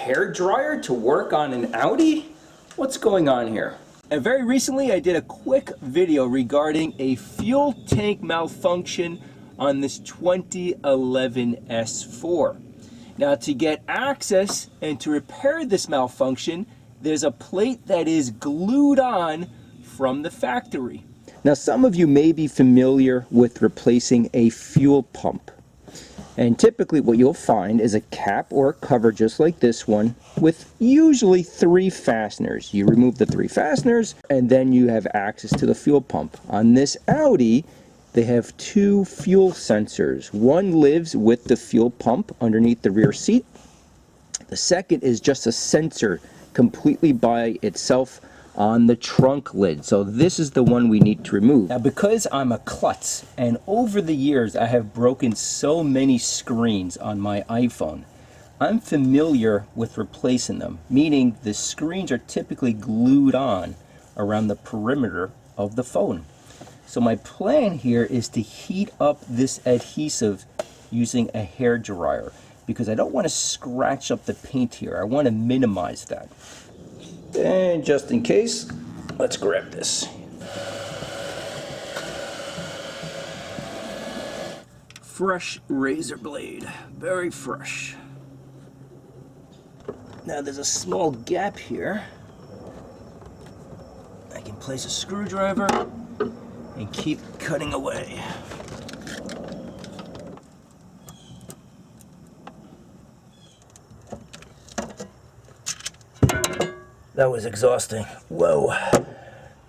hair dryer to work on an Audi? What's going on here? And very recently I did a quick video regarding a fuel tank malfunction on this 2011 S4. Now to get access and to repair this malfunction, there's a plate that is glued on from the factory. Now some of you may be familiar with replacing a fuel pump. And typically what you'll find is a cap or a cover just like this one with usually 3 fasteners. You remove the 3 fasteners and then you have access to the fuel pump. On this Audi, they have 2 fuel sensors. One lives with the fuel pump underneath the rear seat. The second is just a sensor completely by itself on the trunk lid. So this is the one we need to remove. Now because I'm a klutz and over the years I have broken so many screens on my iPhone, I'm familiar with replacing them, meaning the screens are typically glued on around the perimeter of the phone. So my plan here is to heat up this adhesive using a hair dryer because I don't want to scratch up the paint here. I want to minimize that. And just in case, let's grab this. Fresh razor blade, very fresh. Now there's a small gap here. I can place a screwdriver and keep cutting away. That was exhausting. Whoa.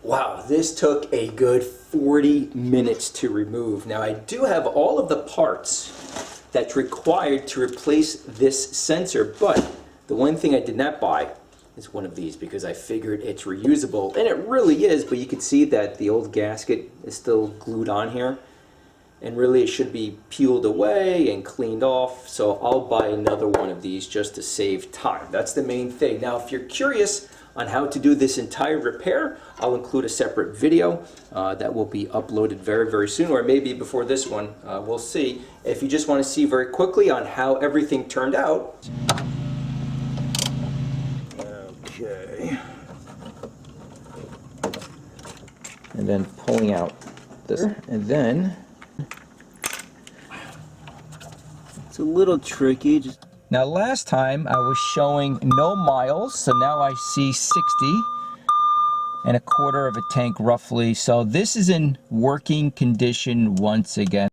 Wow, this took a good 40 minutes to remove. Now I do have all of the parts that's required to replace this sensor, but the one thing I did not buy is one of these because I figured it's reusable, and it really is, but you can see that the old gasket is still glued on here. And really it should be peeled away and cleaned off, so I'll buy another one of these just to save time. That's the main thing. Now if you're curious on how to do this entire repair, I'll include a separate video that will be uploaded very, very soon, or maybe before this one, we'll see. If you just want to see very quickly on how everything turned out. Okay. And then pulling out this, and then it's a little tricky. Now last time I was showing no miles, so now I see 60 and a quarter of a tank roughly. So this is in working condition once again.